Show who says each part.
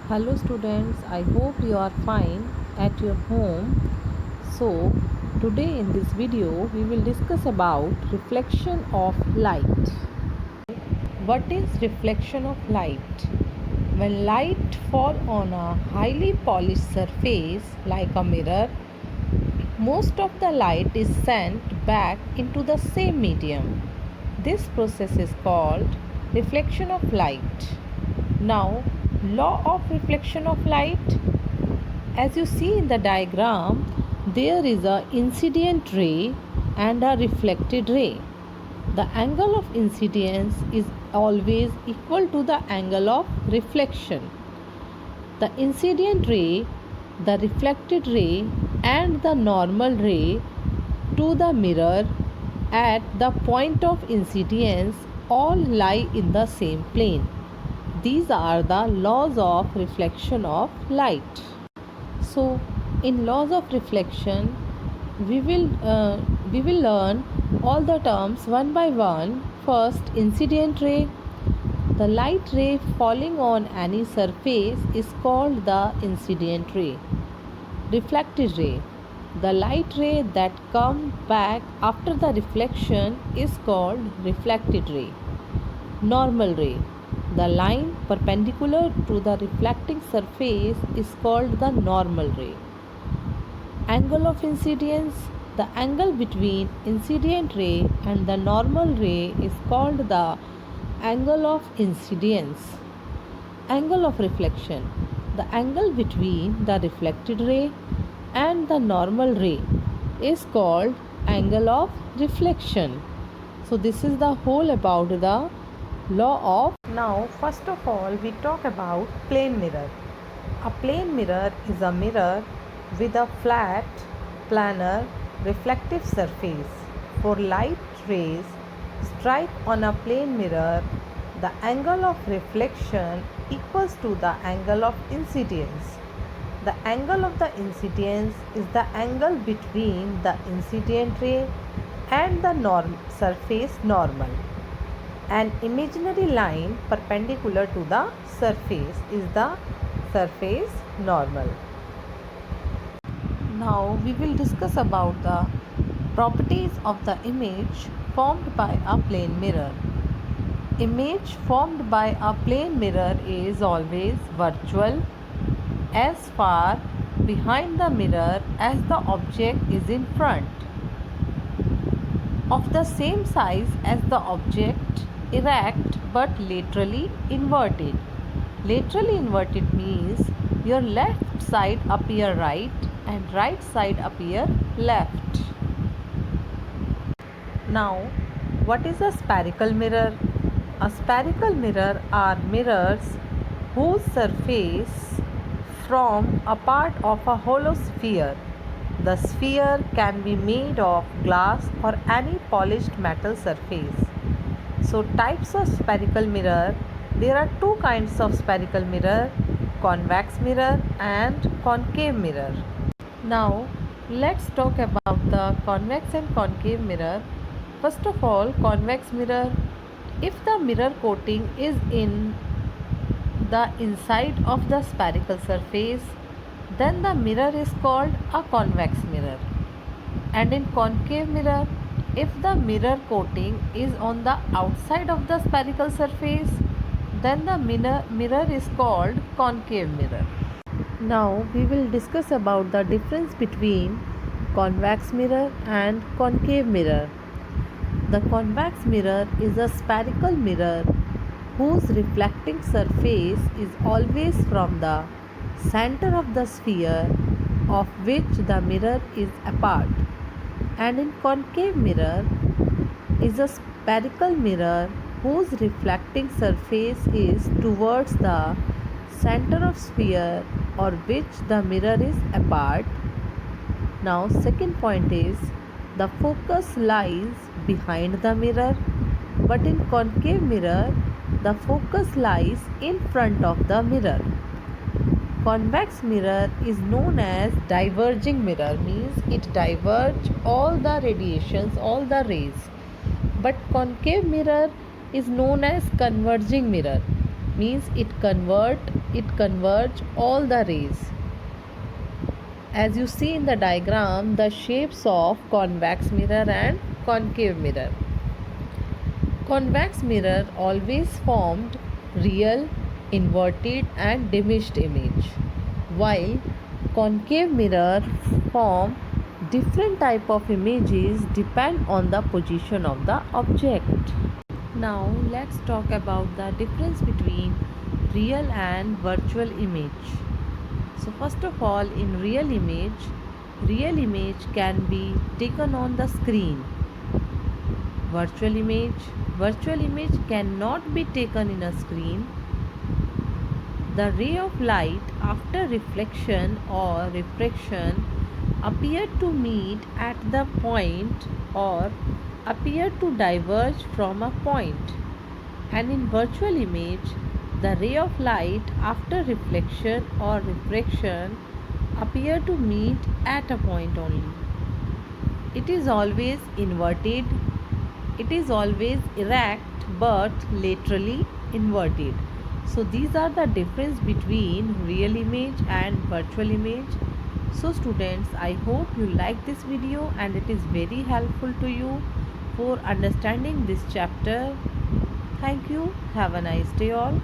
Speaker 1: Hello students, I hope you are fine at your home. So, today in this video we will discuss about reflection of light. What is reflection of light? When light fall on a highly polished surface like a mirror, most of the light is sent back into the same medium. This process is called reflection of light. Now, law of reflection of light. As you see in the diagram, there is a incident ray and a reflected ray. The angle of incidence is always equal to the angle of reflection. The incident ray, the reflected ray, and the normal ray to the mirror at the point of incidence all lie in the same plane. These are the laws of reflection of light. So, in laws of reflection, we will learn all the terms one by one. First, incident ray. The light ray falling on any surface is called the incident ray. Reflected ray. The light ray that comes back after the reflection is called reflected ray. Normal ray. The line perpendicular to the reflecting surface is called the normal ray. Angle of incidence. The angle between incident ray and the normal ray is called the angle of incidence. Angle of reflection. The angle between the reflected ray and the normal ray is called angle of reflection. So this is the whole about the law of. Now first of all we talk about plane mirror. A plane mirror is a mirror with a flat, planar, reflective surface. For light rays strike on a plane mirror, the angle of reflection equals to the angle of incidence. The angle of the incidence is the angle between the incident ray and the surface normal. An imaginary line perpendicular to the surface is the surface normal. Now we will discuss about the properties of the image formed by a plane mirror. Image formed by a plane mirror is always virtual as far behind the mirror as the object is in front. Of the same size as the object, erect but laterally inverted. Laterally inverted means your left side appear right and right side appear left. Now, what is a spherical mirror? A spherical mirror are mirrors whose surface form a part of a hollow sphere. The sphere can be made of glass or any polished metal surface. So types of spherical mirror. There are two kinds of spherical mirror, convex mirror and concave mirror. Now let's talk about the convex and concave mirror. First of all, convex mirror. If the mirror coating is in the inside of the spherical surface, then the mirror is called a convex mirror. And in concave mirror, if the mirror coating is on the outside of the spherical surface, then the mirror is called concave mirror. Now we will discuss about the difference between convex mirror and concave mirror. The convex mirror is a spherical mirror whose reflecting surface is always from the center of the sphere of which the mirror is a part. And in concave mirror is a spherical mirror whose reflecting surface is towards the center of sphere or which the mirror is apart. Now second point is the focus lies behind the mirror, but in concave mirror the focus lies in front of the mirror. Convex mirror is known as diverging mirror, means it diverges all the radiations, all the rays. But concave mirror is known as converging mirror, means it convert it converges all the rays. As you see in the diagram, the shapes of convex mirror and concave mirror. Convex mirror always formed real, inverted and diminished image, while concave mirror form different type of images depend on the position of the object. Now let's talk about the difference between real and virtual image. So first of all, in real image can be taken on the screen. Virtual image cannot be taken in a screen. The ray of light after reflection or refraction appear to meet at the point or appear to diverge from a point. And in virtual image, the ray of light after reflection or refraction appear to meet at a point only. It is always inverted. It is always erect but laterally inverted. So these are the difference between real image and virtual image. So students, I hope you like this video and it is very helpful to you for understanding this chapter. Thank you. Have a nice day all.